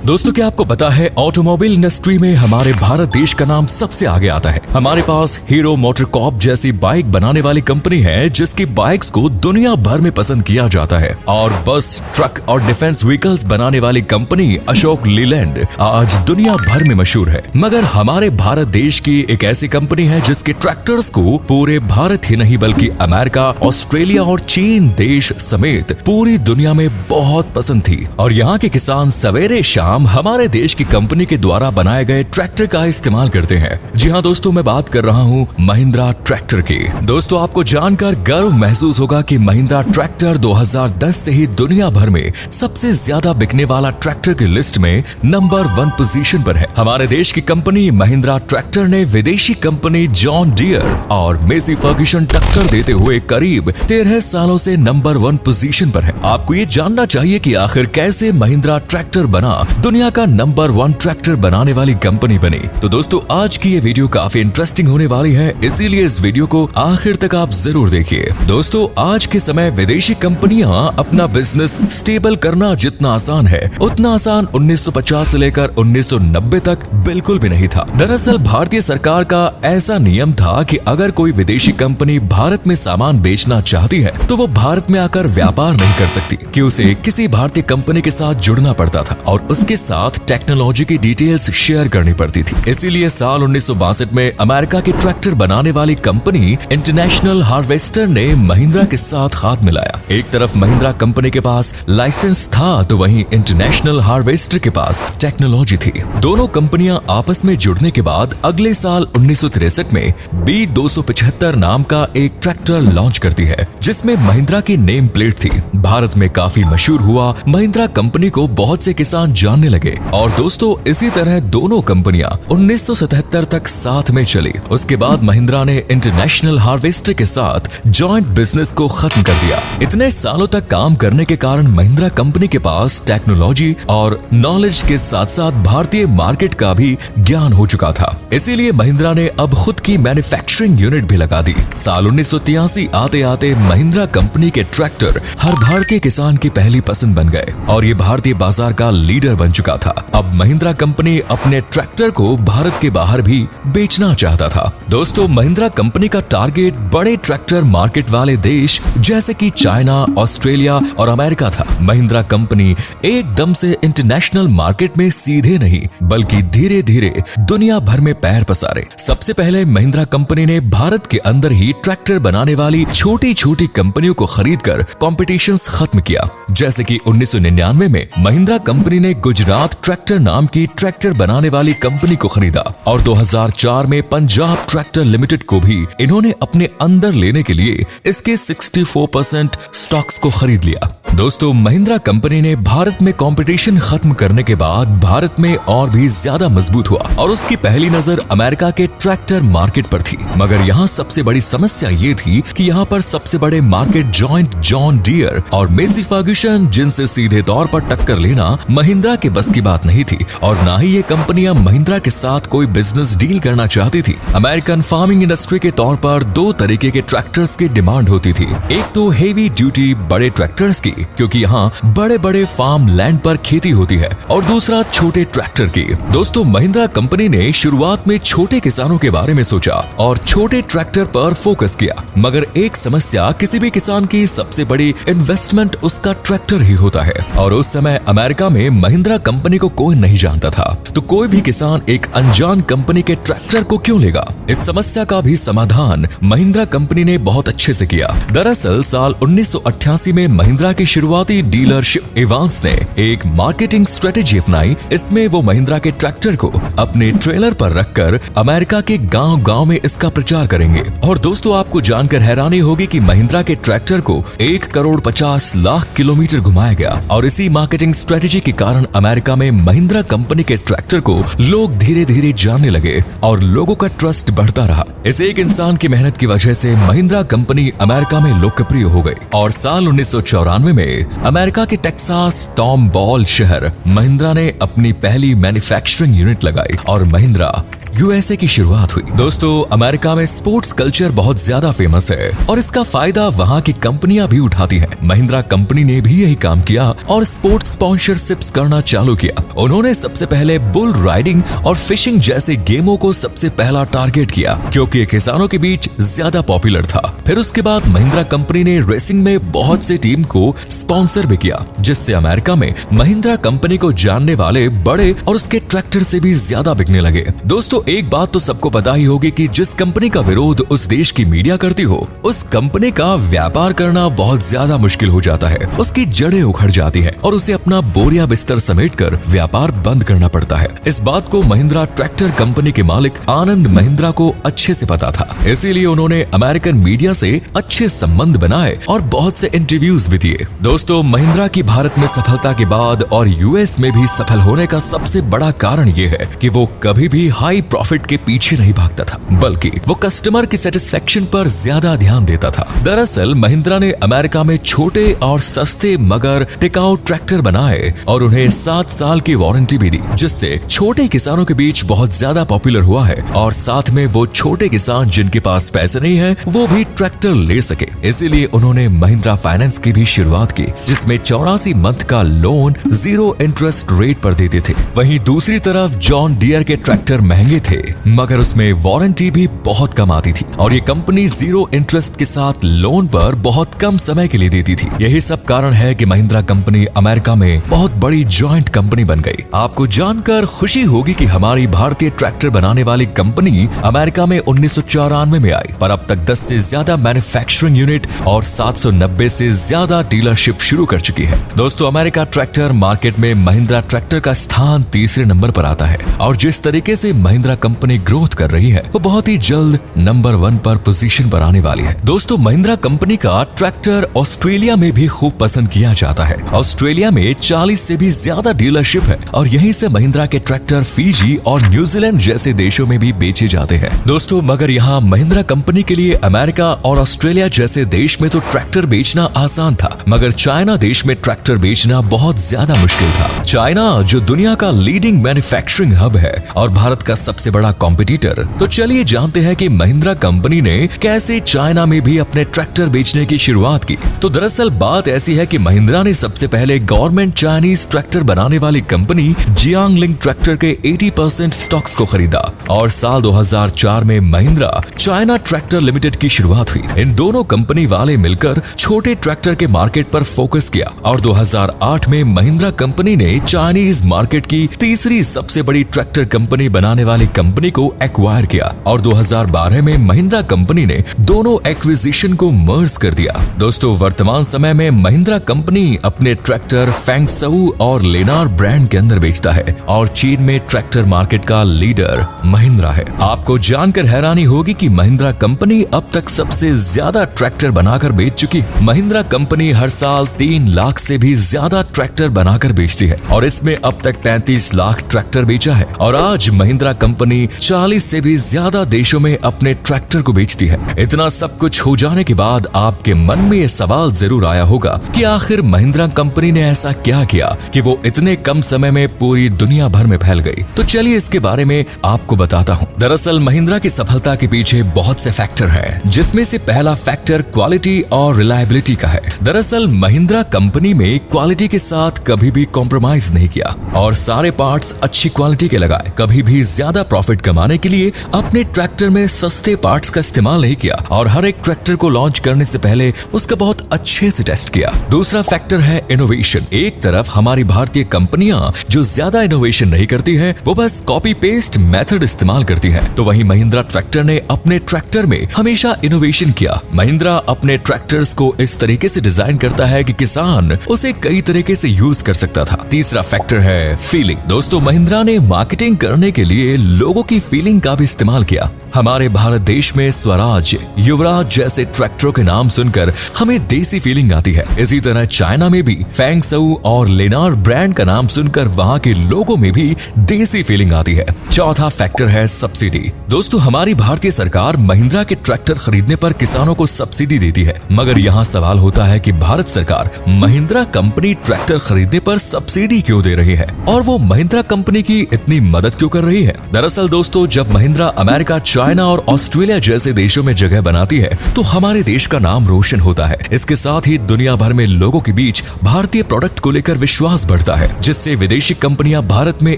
दोस्तों क्या आपको पता है ऑटोमोबाइल इंडस्ट्री में हमारे भारत देश का नाम सबसे आगे आता है। हमारे पास हीरो मोटरकॉर्प जैसी बाइक बनाने वाली कंपनी है जिसकी बाइक्स को दुनिया भर में पसंद किया जाता है। और बस, ट्रक और डिफेंस व्हीकल्स बनाने वाली कंपनी अशोक लीलैंड आज दुनिया भर में मशहूर है। मगर हमारे भारत देश की एक ऐसी कंपनी है जिसके ट्रैक्टर्स को पूरे भारत ही नहीं बल्कि अमेरिका, ऑस्ट्रेलिया और चीन देश समेत पूरी दुनिया में बहुत पसंद थी। और यहाँ के किसान सवेरे शाम हमारे देश की कंपनी के द्वारा बनाए गए ट्रैक्टर का इस्तेमाल करते हैं। जी हाँ दोस्तों, मैं बात कर रहा हूँ महिंद्रा ट्रैक्टर की। दोस्तों आपको जानकर गर्व महसूस होगा कि महिंद्रा ट्रैक्टर 2010 से ही दुनिया भर में सबसे ज्यादा बिकने वाला ट्रैक्टर की लिस्ट में नंबर 1 पोजीशन पर है। हमारे देश की कंपनी महिंद्रा ट्रैक्टर ने विदेशी कंपनी जॉन डियर और मेसी फर्ग्यूसन टक्कर देते हुए करीब 13 सालों से नंबर 1 पोजीशन पर है। आपको ये जानना चाहिए कि आखिर कैसे महिंद्रा ट्रैक्टर बना दुनिया का नंबर 1 ट्रैक्टर बनाने वाली कंपनी बनी। तो दोस्तों आज की ये वीडियो काफी इंटरेस्टिंग होने वाली है, इसीलिए इस वीडियो को आखिर तक आप जरूर देखिए। दोस्तों आज के समय विदेशी कंपनियां अपना बिजनेस स्टेबल करना जितना आसान है उतना आसान 1950 से लेकर 1990 तक बिल्कुल भी नहीं था। दरअसल भारतीय सरकार का ऐसा नियम था कि अगर कोई विदेशी कंपनी भारत में सामान बेचना चाहती है तो वो भारत में आकर व्यापार नहीं कर सकती कि उसे किसी भारतीय कंपनी के साथ जुड़ना पड़ता था और उसके साथ टेक्नोलॉजी की डिटेल्स शेयर करनी पड़ती थी। इसीलिए साल 1962 में अमेरिका के ट्रैक्टर बनाने वाली कंपनी इंटरनेशनल हार्वेस्टर ने महिंद्रा के साथ हाथ मिलाया। एक तरफ महिंद्रा कंपनी के पास लाइसेंस था तो वहीं इंटरनेशनल हार्वेस्टर के पास टेक्नोलॉजी थी। दोनों कंपनियां आपस में जुड़ने के बाद अगले साल 1963 में B275 नाम का एक ट्रैक्टर लॉन्च करती है जिसमें महिंद्रा की नेम प्लेट थी। भारत में काफी मशहूर हुआ, महिंद्रा कंपनी को बहुत से किसान जानने लगे और दोस्तों इसी तरह दोनों कंपनियां 1977 तक साथ में चली। उसके बाद महिंद्रा ने इंटरनेशनल हार्वेस्टर के साथ जॉइंट बिजनेस को खत्म कर दिया। इतने सालों तक काम करने के कारण महिंद्रा कंपनी के पास टेक्नोलॉजी और नॉलेज के साथ साथ भारतीय मार्केट का भी ज्ञान हो चुका था। इसीलिए महिंद्रा ने अब खुद की मैन्युफैक्चरिंग यूनिट भी लगा दी। साल 1983 आते आते महिंद्रा कंपनी के ट्रैक्टर हर भारतीय किसान की पहली पसंद बन गए और ये भारतीय बाजार का लीडर बन चुका था। अब महिंद्रा कंपनी अपने ट्रैक्टर को भारत के बाहर भी बेचना चाहता था। दोस्तों महिंद्रा कंपनी का टारगेट बड़े ट्रैक्टर मार्केट वाले देश जैसे कि चाइना, ऑस्ट्रेलिया और अमेरिका था। महिंद्रा कंपनी एकदम से इंटरनेशनल मार्केट में सीधे नहीं बल्कि धीरे धीरे दुनिया भर में पैर पसारे। सबसे पहले महिंद्रा कंपनी ने भारत के अंदर ही ट्रैक्टर बनाने वाली छोटी छोटी कंपनियों को खरीदकर कॉम्पिटिशन खत्म किया। जैसे कि 1999 में महिंद्रा कंपनी ने गुजरात ट्रैक्टर नाम की ट्रैक्टर बनाने वाली कंपनी को खरीदा और 2004 में पंजाब ट्रैक्टर लिमिटेड को भी इन्होंने अपने अंदर लेने के लिए इसके 64% स्टॉक्स को खरीद लिया। दोस्तों महिंद्रा कंपनी ने भारत में कंपटीशन खत्म करने के बाद भारत में और भी ज्यादा मजबूत हुआ और उसकी पहली नजर अमेरिका के ट्रैक्टर मार्केट पर थी। मगर यहाँ सबसे बड़ी समस्या ये थी कि यहाँ पर सबसे बड़े मार्केट जॉइंट जॉन डियर और मेसी फर्ग्यूसन जिनसे सीधे तौर पर टक्कर लेना महिंद्रा के बस की बात नहीं थी और ना ही ये कंपनियां महिंद्रा के साथ कोई बिजनेस डील करना चाहती थी। अमेरिकन फार्मिंग इंडस्ट्री के तौर पर 2 तरीके के ट्रैक्टर्स की डिमांड होती थी। एक तो हेवी ड्यूटी बड़े ट्रैक्टर्स की क्योंकि यहाँ बड़े बड़े फार्म लैंड पर खेती होती है और दूसरा छोटे ट्रैक्टर की। दोस्तों महिंद्रा कंपनी ने शुरुआत में छोटे किसानों के बारे में सोचा और छोटे ट्रैक्टर पर फोकस किया। मगर एक समस्या, किसी भी किसान की सबसे बड़ी इन्वेस्टमेंट उसका ट्रैक्टर ही होता है और उस समय अमेरिका में महिंद्रा कंपनी को कोई नहीं जानता था तो कोई भी किसान एक अनजान कंपनी के ट्रैक्टर को क्यों लेगा। इस समस्या का भी समाधान महिंद्रा कंपनी ने बहुत अच्छे से किया। दरअसल साल 1988 में महिंद्रा के शुरुआती डीलरशिप एवांस ने एक मार्केटिंग स्ट्रेटेजी अपनाई। इसमें वो महिंद्रा के ट्रैक्टर को अपने ट्रेलर पर रखकर अमेरिका के गांव-गांव में इसका प्रचार करेंगे। और दोस्तों आपको जानकर हैरानी होगी कि महिंद्रा के ट्रैक्टर को 1,50,00,000 किलोमीटर घुमाया गया और इसी मार्केटिंग स्ट्रेटेजी के कारण अमेरिका में महिंद्रा कंपनी के ट्रैक्टर को लोग धीरे धीरे जानने लगे और लोगों का ट्रस्ट बढ़ता रहा। इस एक इंसान की मेहनत की वजह से महिंद्रा कंपनी अमेरिका में लोकप्रिय हो गई और साल 1994 में अमेरिका के टेक्सास टॉम बॉल शहर महिंद्रा ने अपनी पहली मैन्युफैक्चरिंग यूनिट लगाई और महिंद्रा यूएसए की शुरुआत हुई। दोस्तों अमेरिका में स्पोर्ट्स कल्चर बहुत ज्यादा फेमस है और इसका फायदा वहाँ की कंपनियां भी उठाती हैं। महिंद्रा कंपनी ने भी यही काम किया और स्पोर्ट्स स्पॉन्सरशिप्स करना चालू किया। उन्होंने सबसे पहले बुल राइडिंग और फिशिंग जैसे गेमों को सबसे पहला टारगेट किया क्योंकि किसानों के बीच ज्यादा पॉपुलर था। फिर उसके बाद महिंद्रा कंपनी ने रेसिंग में बहुत से टीम को स्पॉन्सर भी किया, जिससे अमेरिका में महिंद्रा कंपनी को जानने वाले बड़े और उसके ट्रैक्टर से भी ज्यादा बिकने लगे। दोस्तों एक बात तो सबको पता ही होगी कि जिस कंपनी का विरोध उस देश की मीडिया करती हो, उस कंपनी का व्यापार करना बहुत ज्यादा मुश्किल हो जाता है। उसकी जड़ें उखड़ जाती है और उसे अपना बोरिया बिस्तर समेटकर व्यापार बंद करना पड़ता है। इस बात को महिंद्रा ट्रैक्टर कंपनी के मालिक आनंद महिंद्रा को अच्छे से पता था, इसीलिए उन्होंने अमेरिकन मीडिया से अच्छे संबंध बनाए और बहुत से इंटरव्यूज भी दिए। दोस्तों महिंद्रा की भारत में सफलता के बाद और यूएस में भी सफल होने का सबसे बड़ा कारण ये है कि वो कभी भी हाई प्रॉफिट के पीछे नहीं भागता था, बल्कि वो कस्टमर की सेटिस्फेक्शन पर ज्यादा ध्यान देता था। दरअसल महिंद्रा ने अमेरिका में छोटे और सस्ते मगर टिकाऊ ट्रैक्टर बनाए और उन्हें 7 साल की वारंटी भी दी, जिससे छोटे किसानों के बीच बहुत ज्यादा पॉपुलर हुआ है और साथ में वो छोटे किसान जिनके पास पैसे नहीं है वो भी ट्रैक्टर ले सके। इसीलिए उन्होंने महिंद्रा फाइनेंस की भी शुरुआत की, जिसमें 84 मंथ का लोन 0 इंटरेस्ट रेट पर देते थे। वहीं दूसरी तरफ जॉन डियर के ट्रैक्टर महंगे थे मगर उसमें वारंटी भी बहुत कम आती थी और ये कंपनी 0 इंटरेस्ट के साथ लोन पर बहुत कम समय के लिए देती थी। यही सब कारण है कि महिंद्रा कंपनी अमेरिका में बहुत बड़ी जॉइंट कंपनी बन गई। आपको जानकर खुशी होगी कि हमारी भारतीय ट्रैक्टर बनाने वाली कंपनी अमेरिका में 1994 में आई, पर अब तक 10 से ज्यादा मैन्युफैक्चरिंग यूनिट और 790 से ज्यादा डीलरशिप शुरू कर चुकी है। दोस्तों अमेरिका ट्रैक्टर मार्केट में महिंद्रा ट्रैक्टर का स्थान तीसरे नंबर पर आता है और जिस तरीके से महिंद्रा कंपनी ग्रोथ कर रही है वो बहुत ही जल्द नंबर 1 पर पोजीशन पर आने वाली है। दोस्तों महिंद्रा कंपनी का ट्रैक्टर ऑस्ट्रेलिया में भी खूब पसंद किया जाता है। ऑस्ट्रेलिया में 40 से भी ज्यादा डीलरशिप है और यहीं से महिंद्रा के ट्रैक्टर फिजी और न्यूजीलैंड जैसे देशों में भी बेचे जाते हैं। दोस्तों मगर यहाँ महिंद्रा कंपनी के लिए अमेरिका और ऑस्ट्रेलिया जैसे देश में तो ट्रैक्टर बेचना आसान था, मगर चाइना देश में ट्रैक्टर बेचना बहुत ज्यादा मुश्किल था। चाइना जो दुनिया का लीडिंग मैन्युफैक्चरिंग हब है और भारत का सबसे बड़ा कॉम्पिटिटर। तो चलिए जानते हैं कि महिंद्रा कंपनी ने कैसे चाइना में भी अपने ट्रैक्टर बेचने की शुरुआत की। तो दरअसल बात ऐसी है कि महिंद्रा ने सबसे पहले गवर्नमेंट चाइनीज ट्रैक्टर बनाने वाली कंपनी जियांगलिंग ट्रैक्टर के 80% स्टॉक्स को खरीदा और साल 2004 में महिंद्रा चाइना ट्रैक्टर लिमिटेड की शुरुआत हुई। इन दोनों कंपनी वाले मिलकर छोटे ट्रैक्टर के मार्केट पर फोकस किया और 2008 में महिंद्रा कंपनी ने चाइनीज मार्केट की तीसरी सबसे बड़ी ट्रैक्टर कंपनी बनाने वाली कंपनी को एक्वायर किया और 2012 में महिंद्रा कंपनी ने दोनों एक्विजिशन को मर्ज कर दिया। दोस्तों वर्तमान समय में महिंद्रा कंपनी अपने ट्रैक्टर फैंगसू और लेनार ब्रांड के अंदर बेचता है और चीन में ट्रैक्टर मार्केट का लीडर महिंद्रा है। आपको जानकर हैरानी होगी कि महिंद्रा कंपनी अब तक सबसे ज्यादा ट्रैक्टर बनाकर बेच चुकी है। महिंद्रा कंपनी हर साल 3 लाख से भी ज्यादा ट्रैक्टर बनाकर बेचती है और इसमें अब तक 35 लाख ट्रैक्टर बेचा है और आज महिंद्रा कंपनी 40 से भी ज्यादा देशों में अपने ट्रैक्टर को बेचती है। इतना सब कुछ हो जाने के बाद आपके मन में ये सवाल जरूर आया होगा कि आखिर महिंद्रा कंपनी ने ऐसा क्या किया कि वो इतने कम समय में पूरी दुनिया भर में फैल गई। तो चलिए इसके बारे में आपको बताता हूँ। दरअसल महिंद्रा की सफलता के पीछे बहुत से फैक्टर हैं, जिसमें से पहला फैक्टर क्वालिटी और रिलायबिलिटी का है। दरअसल महिंद्रा कंपनी में क्वालिटी के साथ कभी भी कॉम्प्रोमाइज नहीं किया और सारे पार्ट्स अच्छी क्वालिटी के लगाए। कभी भी ज्यादा प्रॉफिट कमाने के लिए अपने ट्रैक्टर में सस्ते पार्ट्स का इस्तेमाल नहीं किया और हर एक ट्रैक्टर को लॉन्च करने से पहले उसका बहुत अच्छे से टेस्ट किया। दूसरा फैक्टर है इनोवेशन। एक तरफ हमारी भारतीय कंपनियां जो ज्यादा इनोवेशन नहीं करती हैं, वो बस कॉपी पेस्ट मेथड इस्तेमाल करती हैं, तो वहीं महिंद्रा ट्रैक्टर ने अपने ट्रैक्टर में हमेशा इनोवेशन किया। महिंद्रा अपने ट्रैक्टर्स को इस तरीके से डिजाइन करता है कि किसान उसे कई तरीके से यूज कर सकता था। तीसरा फैक्टर है फीलिंग। दोस्तों महिंद्रा ने मार्केटिंग करने के लिए लोगों की फीलिंग का भी इस्तेमाल किया। हमारे भारत देश में स्वराज, युवराज जैसे ट्रैक्टरों के नाम सुनकर हमें देसी फीलिंग आती है। इसी तरह चाइना में भी फैंगसू और लेनार ब्रांड का नाम सुनकर वहाँ के लोगों में भी देसी फीलिंग आती है। चौथा फैक्टर है सब्सिडी। दोस्तों, हमारी भारतीय सरकार महिंद्रा के ट्रैक्टर खरीदने पर किसानों को सब्सिडी देती है, मगर यहाँ सवाल होता है कि भारत सरकार महिंद्रा कंपनी ट्रैक्टर खरीदने पर सब्सिडी क्यों दे रही है और वो महिंद्रा कंपनी की इतनी मदद क्यों कर रही है। दरअसल दोस्तों, जब महिंद्रा अमेरिका, चाइना और ऑस्ट्रेलिया जैसे देशों में जगह बनाती है तो हमारे देश का नाम रोशन होता है। इसके साथ ही दुनिया भर में लोगों के बीच भारतीय प्रोडक्ट को लेकर विश्वास बढ़ता है, जिससे विदेशी कंपनियां भारत में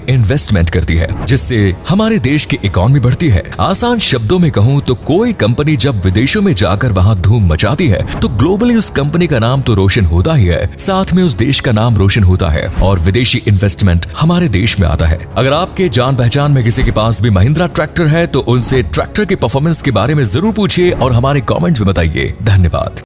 इन्वेस्टमेंट करती है, जिससे हमारे देश की इकोनॉमी बढ़ती है। आसान शब्दों में कहूँ तो कोई कंपनी जब विदेशों में जाकर वहाँ धूम मचाती है तो ग्लोबली उस कंपनी का नाम तो रोशन होता ही है, साथ में उस देश का नाम रोशन होता है और विदेशी इन्वेस्टमेंट हमारे देश में आता है। अगर आपके जान पहचान में किसी के पास भी महिंद्रा ट्रैक्टर है तो उनसे ट्रैक्टर के परफॉर्मेंस के बारे में जरूर पूछिए और हमारे कमेंट्स में बताइए। धन्यवाद।